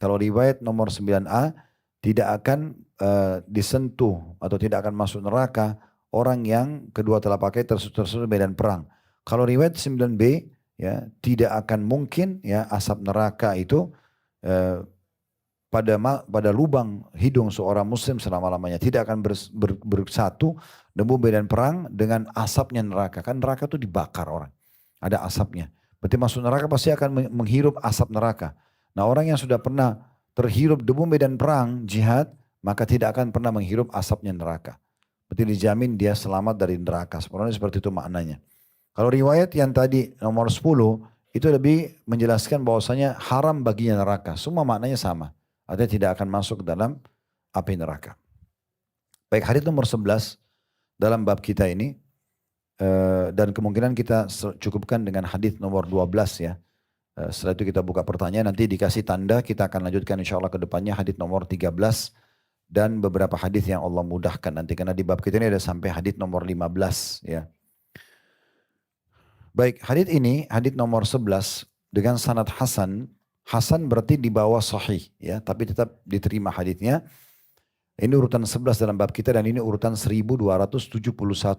Kalau riwayat nomor 9a, tidak akan disentuh atau tidak akan masuk neraka orang yang kedua telapak kaki tersebut medan perang. Kalau riwayat 9b, ya, tidak akan mungkin ya asap neraka itu eh, pada lubang hidung seorang muslim selama-lamanya. Tidak akan bersatu debu medan perang dengan asapnya neraka. Kan neraka itu dibakar orang. Ada asapnya. Berarti masuk neraka pasti akan menghirup asap neraka. Nah, orang yang sudah pernah terhirup debu medan perang, jihad, maka tidak akan pernah menghirup asapnya neraka. Berarti dijamin dia selamat dari neraka. Sebenarnya seperti itu maknanya. Kalau riwayat yang tadi nomor 10, itu lebih menjelaskan bahwasanya haram baginya neraka. Semua maknanya sama. Artinya tidak akan masuk ke dalam api neraka. Baik, hadis nomor 11 dalam bab kita ini, dan kemungkinan kita cukupkan dengan hadis nomor 12 ya. Setelah itu kita buka pertanyaan, nanti dikasih tanda, kita akan lanjutkan insya Allah ke depannya hadis nomor 13 dan beberapa hadis yang Allah mudahkan nanti, karena di bab kita ini ada sampai hadis nomor 15 ya. Baik, hadis ini hadis nomor 11 dengan sanad hasan. Hasan berarti di bawah sahih ya, tapi tetap diterima hadisnya. Ini urutan 11 dalam bab kita dan ini urutan 1271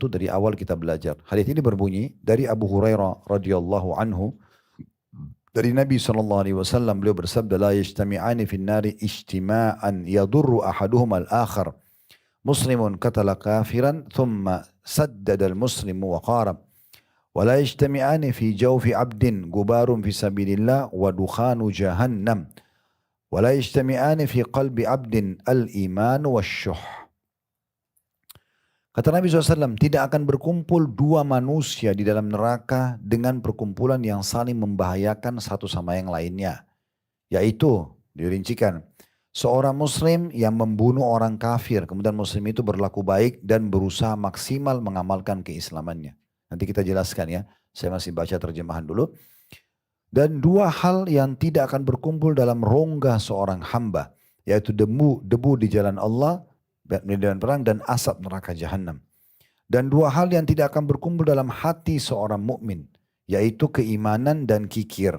dari awal kita belajar. Hadis ini berbunyi dari Abu Hurairah radhiyallahu anhu, dari Nabi SAW beliau bersabda, la yajtami'ani fin nari ijtima'an yadurru ahaduhum al-akhar. Muslimun qatala kafiran thumma saddada al-muslimu wa qarab. ولا يجتمعان في جوف عبد غبار في سبيل الله ودخان جهنم ولا يجتمعان في قلب عبد الإيمان والشح. Kata Nabi SAW, tidak akan berkumpul dua manusia di dalam neraka dengan perkumpulan yang saling membahayakan satu sama yang lainnya. Yaitu, dirincikan, seorang muslim yang membunuh orang kafir, kemudian muslim itu berlaku baik dan berusaha maksimal mengamalkan keislamannya. Nanti kita jelaskan ya, saya masih baca terjemahan dulu. Dan dua hal yang tidak akan berkumpul dalam rongga seorang hamba, yaitu debu di jalan Allah, medan perang, dan asap neraka jahanam. Dan dua hal yang tidak akan berkumpul dalam hati seorang mukmin, yaitu keimanan dan kikir.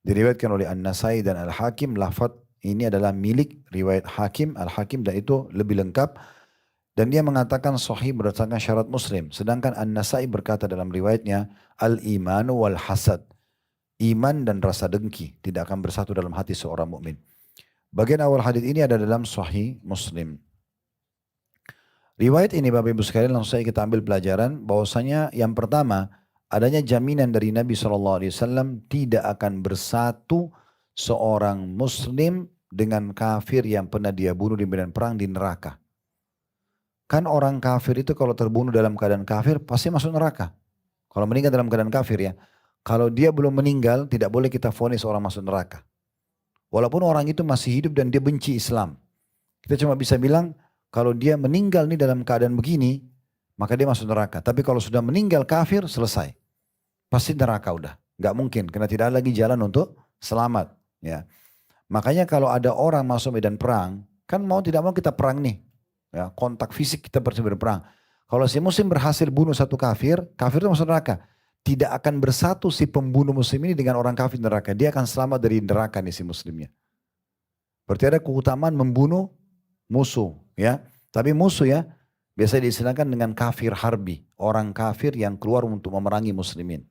Diriwayatkan oleh An-Nasai dan Al-Hakim, lafaz ini adalah milik riwayat Hakim, Al-Hakim, dan itu lebih lengkap. Dan dia mengatakan sahih berdasarkan syarat Muslim. Sedangkan An-Nasai berkata dalam riwayatnya, al-imanu wal hasad. Iman dan rasa dengki tidak akan bersatu dalam hati seorang mukmin. Bagian awal hadis ini ada dalam sahih Muslim. Riwayat ini Bapak Ibu sekalian langsung saja kita ambil pelajaran bahwasanya yang pertama, adanya jaminan dari Nabi SAW tidak akan bersatu seorang Muslim dengan kafir yang pernah dia bunuh di medan perang di neraka. Kan orang kafir itu kalau terbunuh dalam keadaan kafir pasti masuk neraka. Kalau meninggal dalam keadaan kafir ya. Kalau dia belum meninggal tidak boleh kita vonis orang masuk neraka. Walaupun orang itu masih hidup dan dia benci Islam. Kita cuma bisa bilang kalau dia meninggal nih dalam keadaan begini maka dia masuk neraka. Tapi kalau sudah meninggal kafir selesai. Pasti neraka udah. Gak mungkin karena tidak ada lagi jalan untuk selamat. Ya. Makanya kalau ada orang masuk medan perang kan mau tidak mau kita perang nih. Ya, kontak fisik kita berperang. Kalau si muslim berhasil bunuh satu kafir, kafir itu masuk neraka. Tidak akan bersatu si pembunuh muslim ini dengan orang kafir neraka. Dia akan selamat dari neraka nih si muslimnya. Berarti ada keutamaan membunuh musuh. Ya, tapi musuh ya, biasa diistilahkan dengan kafir harbi. Orang kafir yang keluar untuk memerangi muslimin.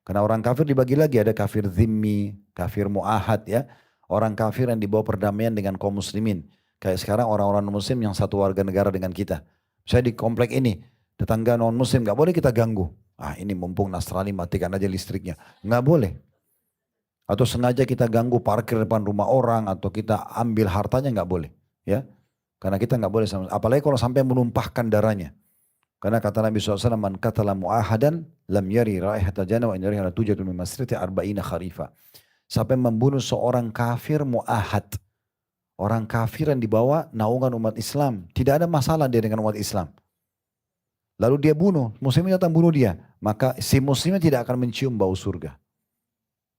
Karena orang kafir dibagi lagi, ada kafir zimmi, kafir mu'ahad ya. Orang kafir yang dibawa perdamaian dengan kaum muslimin. Kayak sekarang orang-orang muslim yang satu warga negara dengan kita. Saya di komplek ini, tetangga non muslim gak boleh kita ganggu. Ah ini mumpung Nasrani matikan aja listriknya. Gak boleh. Atau sengaja kita ganggu parkir depan rumah orang atau kita ambil hartanya gak boleh. Ya, karena kita gak boleh. Apalagi kalau sampai menumpahkan darahnya. Karena kata Nabi SAW, man qatala mu'ahadan lam yari raihata jannah wa in yariha la tujadu min masriti arba'ina kharifa. Sampai membunuh seorang kafir mu'ahad. Orang kafir yang dibawa naungan umat Islam. Tidak ada masalah dia dengan umat Islam. Lalu dia bunuh. Muslimnya datang bunuh dia. Maka si muslimnya tidak akan mencium bau surga.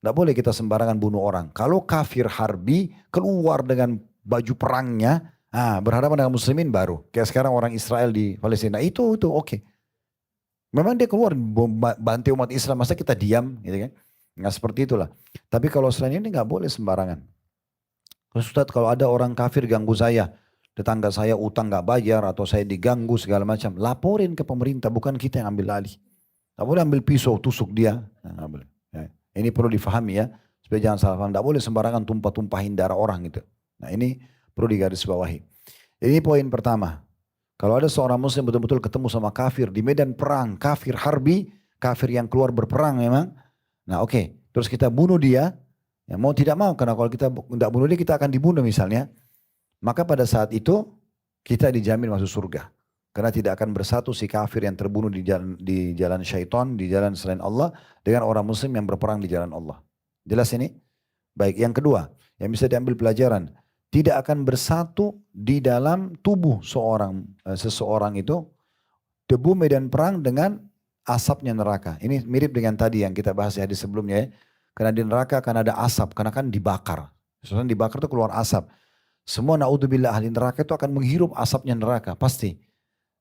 Tidak boleh kita sembarangan bunuh orang. Kalau kafir harbi keluar dengan baju perangnya. Berhadapan dengan muslimin baru. Kayak sekarang orang Israel di Palestina. Itu oke. Memang dia keluar bantai umat Islam. Masa kita diam gitu kan. Nggak seperti itulah. Tapi kalau selain ini nggak boleh sembarangan. Ustadz kalau ada orang kafir ganggu saya, tetangga saya utang gak bayar atau saya diganggu segala macam, laporin ke pemerintah, bukan kita yang ambil alih. Tak boleh ambil pisau tusuk dia. Nah, nggak boleh. Ya. Ini perlu difahami ya, supaya jangan salah paham. Tak boleh sembarangan tumpah-tumpahin darah orang gitu. Nah ini perlu digarisbawahi. Ini poin pertama. Kalau ada seorang muslim betul-betul ketemu sama kafir di medan perang, kafir harbi, kafir yang keluar berperang memang. Nah oke, terus kita bunuh dia, ya mau tidak mau, karena kalau kita tidak bunuh dia kita akan dibunuh misalnya. Maka pada saat itu kita dijamin masuk surga. Karena tidak akan bersatu si kafir yang terbunuh di jalan syaitan, di jalan selain Allah, dengan orang muslim yang berperang di jalan Allah. Jelas ini? Baik, yang kedua, yang bisa diambil pelajaran, tidak akan bersatu di dalam tubuh seseorang itu debu medan perang dengan asapnya neraka. Ini mirip dengan tadi yang kita bahas di sebelumnya ya. Karena di neraka akan ada asap, karena kan dibakar. Sesuatu dibakar itu keluar asap. Semua naudzubillah ahli neraka itu akan menghirup asapnya neraka, pasti.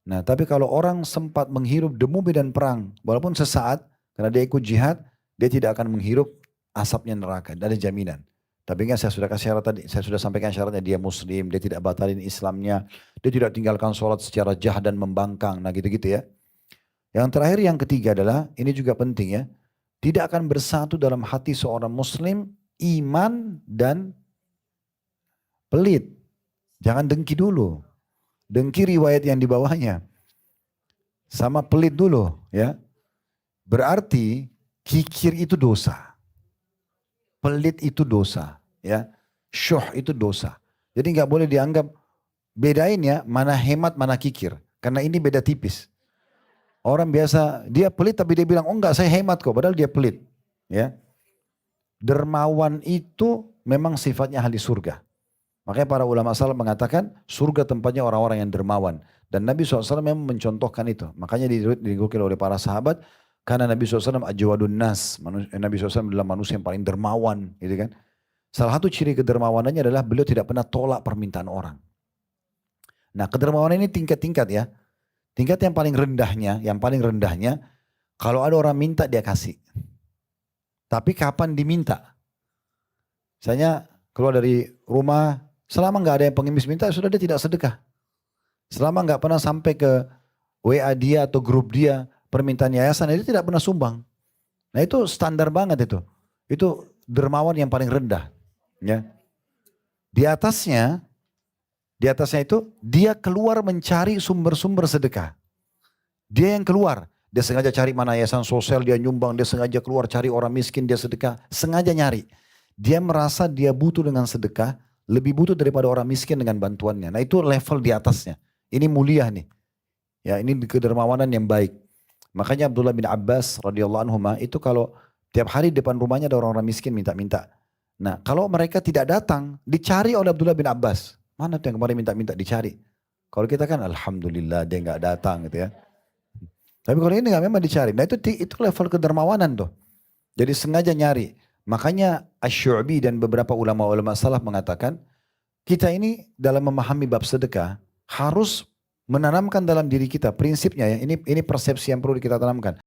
Nah tapi kalau orang sempat menghirup debu medan perang, walaupun sesaat, karena dia ikut jihad, dia tidak akan menghirup asapnya neraka, ada jaminan. Tapi ingat saya sudah kasih syarat tadi, saya sudah sampaikan syaratnya, dia muslim, dia tidak batalin Islamnya, dia tidak tinggalkan sholat secara jahat dan membangkang, nah gitu-gitu ya. Yang terakhir yang ketiga adalah, ini juga penting ya, tidak akan bersatu dalam hati seorang muslim, iman dan pelit. Jangan dengki dulu. Dengki riwayat yang di bawahnya. Sama pelit dulu ya. Berarti kikir itu dosa. Pelit itu dosa, ya. Syuh itu dosa. Jadi nggak boleh dianggap, bedain ya mana hemat mana kikir. Karena ini beda tipis. Orang biasa dia pelit tapi dia bilang oh enggak saya hemat kok, padahal dia pelit, ya. Dermawan itu memang sifatnya ahli surga. Makanya para ulama salaf mengatakan surga tempatnya orang-orang yang dermawan. Dan Nabi SAW memang mencontohkan itu. Makanya dinukil oleh para sahabat. Karena Nabi SAW ajwadun nas. Nabi SAW adalah manusia yang paling dermawan. Gitu kan. Salah satu ciri kedermawanannya adalah beliau tidak pernah tolak permintaan orang. Nah kedermawanan ini tingkat-tingkat ya. Tingkat yang paling rendahnya, kalau ada orang minta dia kasih. Tapi kapan diminta? Misalnya keluar dari rumah, selama nggak ada yang pengemis minta, sudah dia tidak sedekah. Selama nggak pernah sampai ke WA dia atau grup dia, permintaan yayasan, dia tidak pernah sumbang. Nah itu standar banget itu. Itu dermawan yang paling rendah. Ya. Di atasnya itu dia keluar mencari sumber-sumber sedekah. Dia yang keluar. Dia sengaja cari mana yayasan sosial, dia nyumbang, dia sengaja keluar cari orang miskin, dia sedekah. Sengaja nyari. Dia merasa dia butuh dengan sedekah, lebih butuh daripada orang miskin dengan bantuannya. Nah itu level di atasnya. Ini mulia nih. Ya ini kedermawanan yang baik. Makanya Abdullah bin Abbas radhiyallahu anhu itu kalau tiap hari depan rumahnya ada orang-orang miskin minta-minta. Nah kalau mereka tidak datang, dicari oleh Abdullah bin Abbas. Mana tuh yang kemarin minta-minta dicari. Kalau kita kan alhamdulillah dia nggak datang gitu ya. Tapi kalau ini nggak memang dicari. Nah itu level kedermawanan tuh. Jadi sengaja nyari. Makanya Asy-Syu'bi dan beberapa ulama-ulama salaf mengatakan kita ini dalam memahami bab sedekah harus menanamkan dalam diri kita prinsipnya ya. Ini persepsi yang perlu kita tanamkan.